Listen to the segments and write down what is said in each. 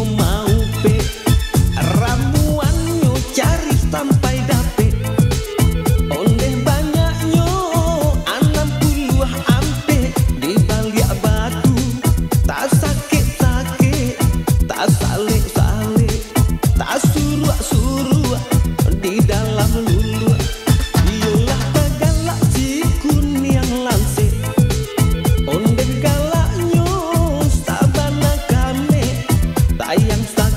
mau pe ramuannya cari sampai dapet. Ondeh banyaknya 60 ampe di balik batu. Tak sakit-sakit, tak salik-salik, tak suruh-suruh di dalam lulu. Iyalah galak si kun yang lansik. Ondeh galaknya sabana kami tayang sak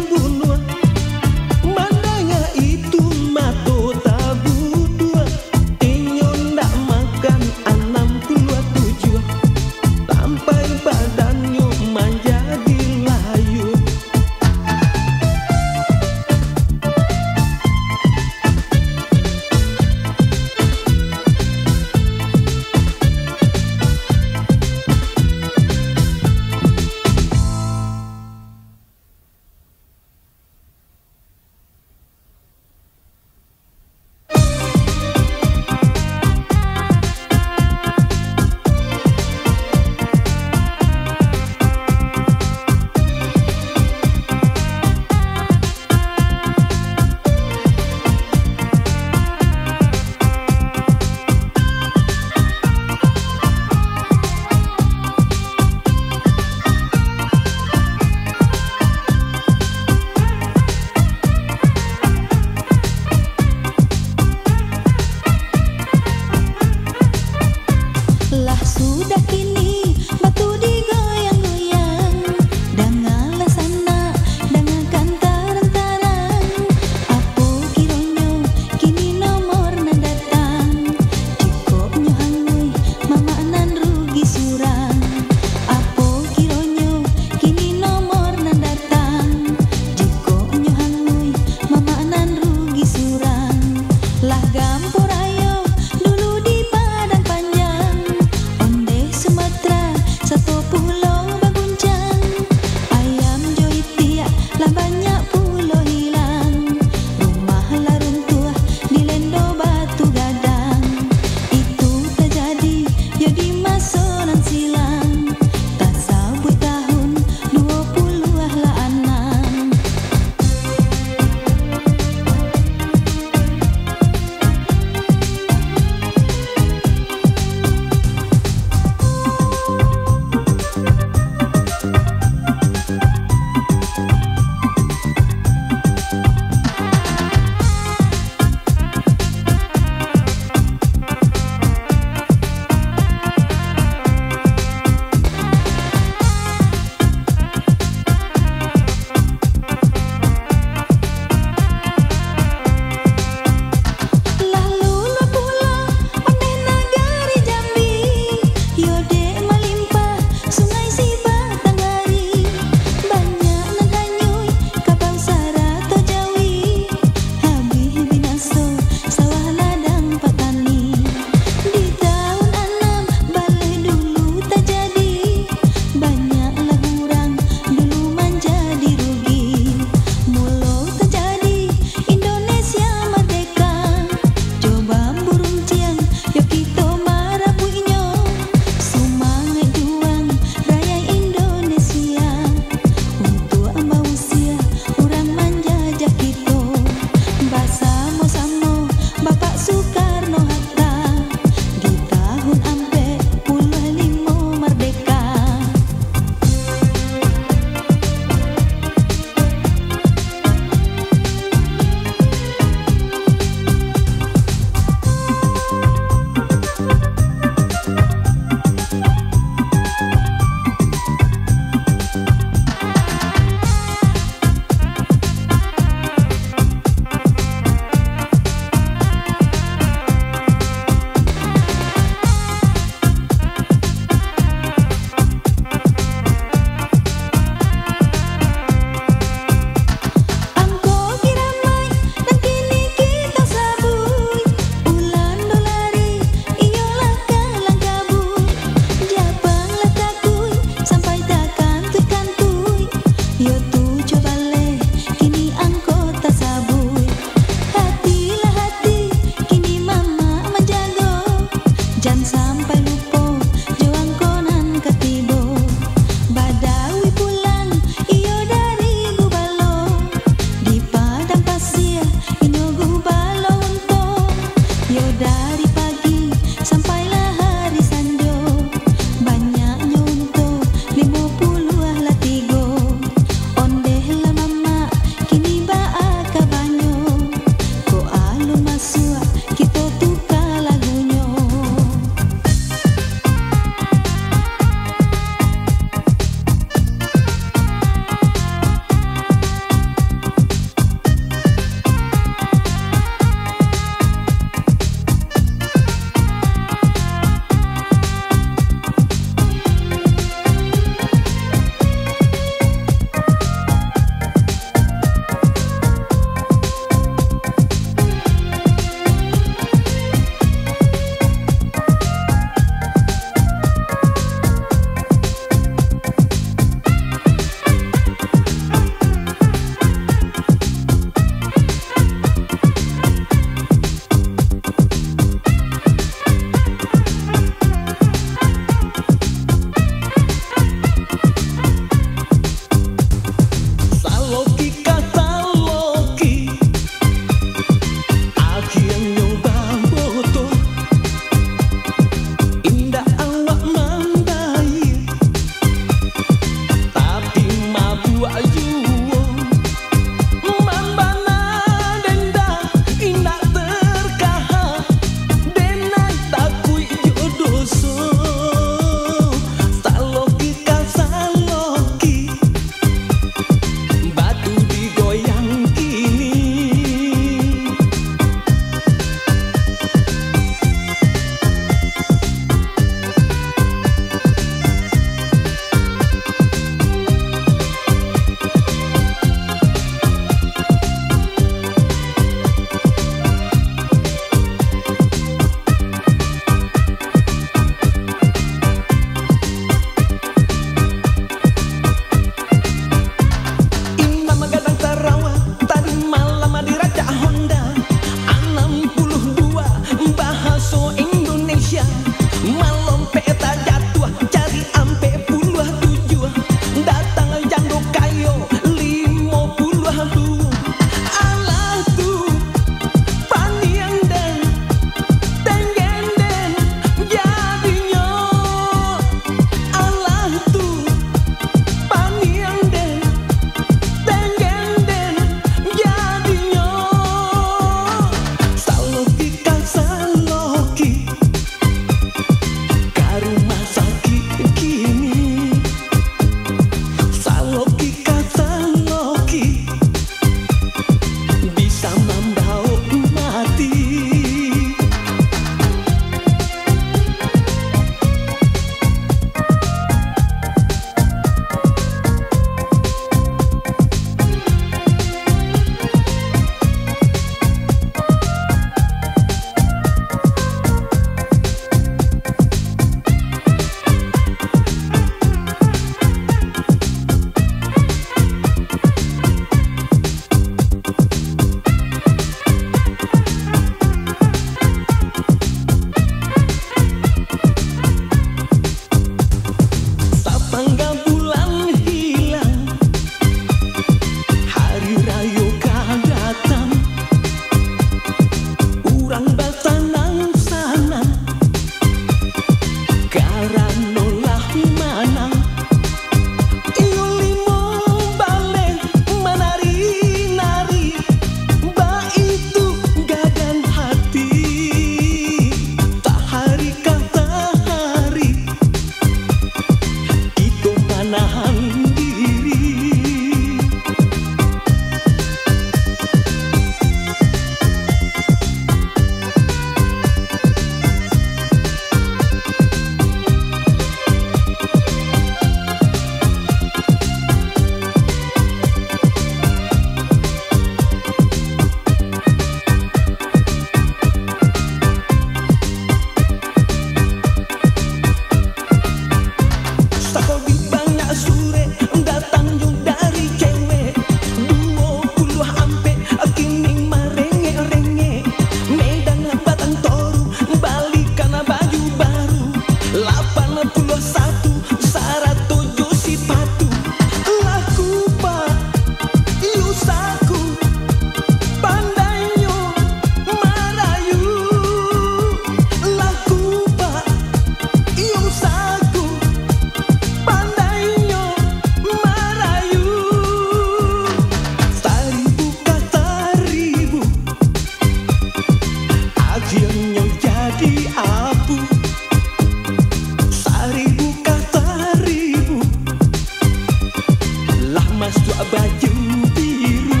baju biru.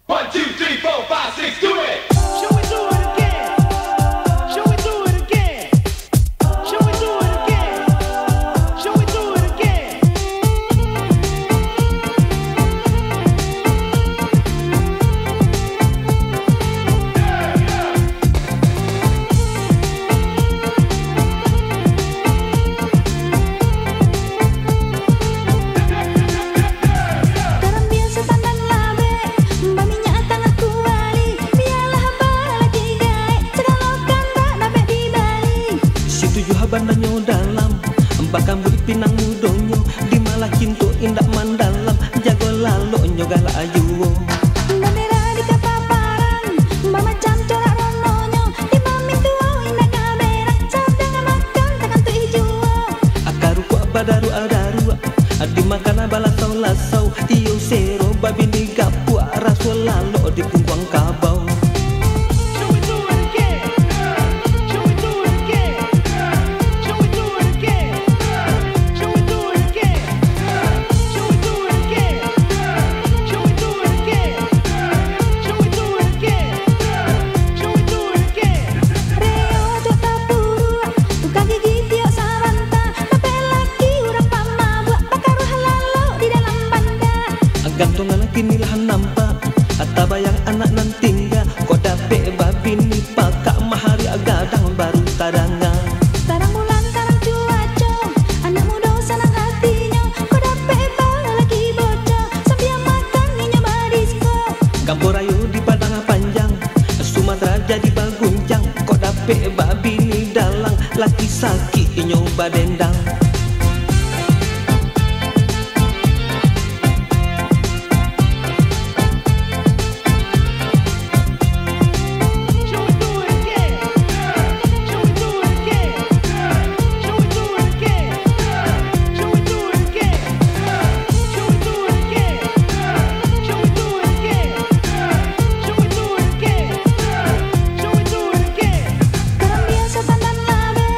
One, two, three, four, five, six, do it! Shall we do it again? Shall we do it again? Shall we do it again? Shall we do it again? Garam biasa tandan labe, baminya tangan kuali, biarlah lagi gae, segalokan tak dapat dibali. Situju habananyo dalam bakam buri pinang mudonyo di malah kinto indak mandalam jago lalonyo galak ayuwo. Bendera di kepaparan, macam corak rononyo, di mamin tuo indah kamerang, sedang makan takkan tu ijuo. Akaru ku abadaru adaru adi makana balasau lasau iyo sero babi ni gapu rasul lalo di pungguang kabau. Shall we do it again? Shall we do it again? Shall we do it again? Shall we do it again? Shall we do it again? Shall we do it again? Shall we do it again? Shall we do it again? Reo ojo tapuru, tukang gigi tiok saranta, tapi laki urang pamabua, bakar halalau di dalam banda. Gantungan kini lahan nampak atau bayang anak nan tinggal kok dapet babi ni pakak mahari agadang baru tadanga. Tarang bulan karang cuaca, anak muda senang hatinya, kau dapat bala lagi bocah, sambil makan nyoba disco. Kampung rayu di padang panjang Sumatera jadi baguncang kok dapet babi ni dalang laki sakit nyoba dendang. Shall we do it again? Shall we do it again? Shall we do it again? Shall we do it again? Shall we do it again? Shall we do it again? Shall we do it again? Shall we do it again? Garam biasa tandan labe,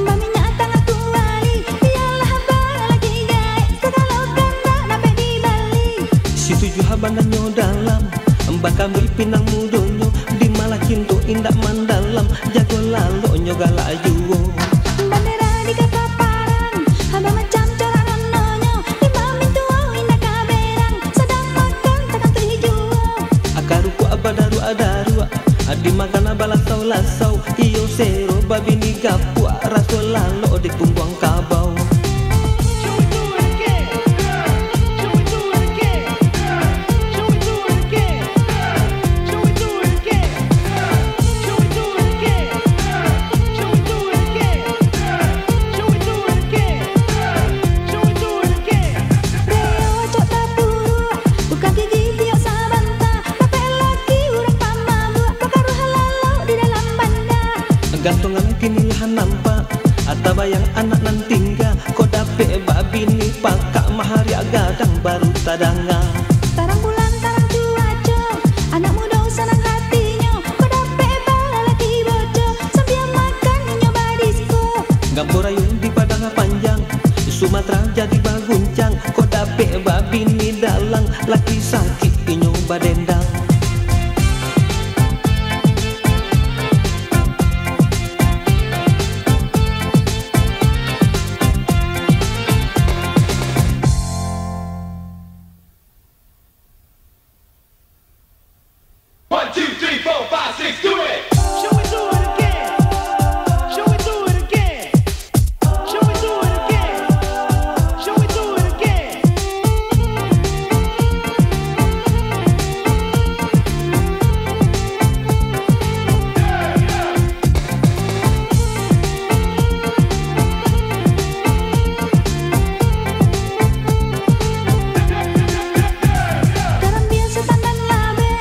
baminya tangan kuali, biarlah bala lagi gae, segalokan tak dapat dibali. Situju habananyo dalam bakam beri pinang mudonyo di malah kinto indak mandalam jago lalonyo galak ayuwo. Bendera di kepaparan, ada macam corak rononyo, di mamin tuo indah kamerang, sedang makan takkan tu ijuo. Akaru ku abadaru adaru adi makana balasau lasau iyo sero babi ni gapu rasul lalo di pungguang kabau. Shall we do it again? Shall we do it again? Shall we do it again? Shall we do it again? Shall we do it again? Shall we do it again? Shall we do it again? Shall we do it again? Reo ojo tapuru, tukang gigi tiok saranta, tapi laki urang pamabua, bakar halalau di dalam banda. Gantungan kini lahan nampak atau bayang anak nan tinggal kok dapet babi ni pakak mahari agadang baru tadanga. Tarang bulan tarang cuaca, anak muda senang hatinya, kau dapat bala lagi bocah, sambil makan nyoba disco. Kampung rayu di padang panjang Sumatera jadi baguncang kok dapet babi ni dalang laki sakit nyoba dendang. One, two, three, four, five, six, do it! Shall we do it again? Shall we do it again? Shall we do it again? Shall we do it again? Garam biasa tandan labe,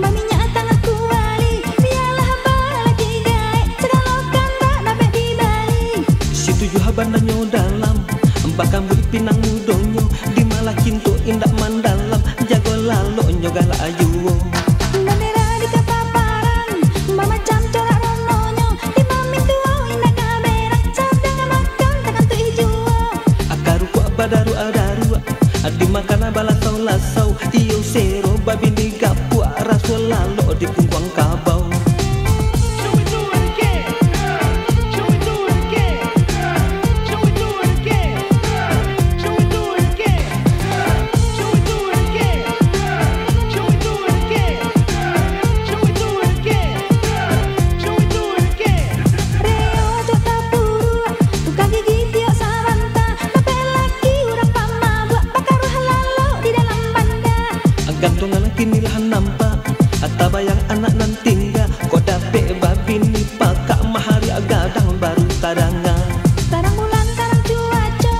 baminya tangan kuali, biarlah bala lagi gae, segalokan tak dapat dibali. Situju habananyo dalam bakam buri pinang mudonyo di malah kinto indak mandalam jago lalonyo galak ayuwo. Bendera di kepaparan, macam corak rononyo, di mamin tuo indah kamerang. Tio sero babi ni gapua rasul lalo di pungkuang kabau. Shall we do it again? Shall we do it again? Shall we do it again? Shall we do it again? Shall we do it again? Shall we do it again? Shall we do it again? Shall we do it again? Reo tua tapuru, tukang gigi tio saranta, tapi laki urang pamabua, pakaruh lalu di dalam banda. Gantungan kini lahan nampak Atta bayang anak nan tinggal. Kau dapet babi ni pakak mahari agadang baru tadanga. Tarang bulan, tarang cuaca,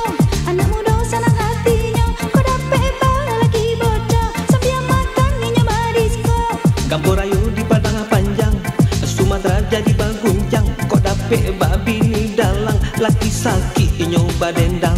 anak muda senang hatinya. Kau dapet bala lagi bocah, sambil makan nyonya badisko. Kampung rayu di padang panjang, Sumatera jadi baguncang. Kau dapet babi ni dalang, laki sakit nyoba dendang.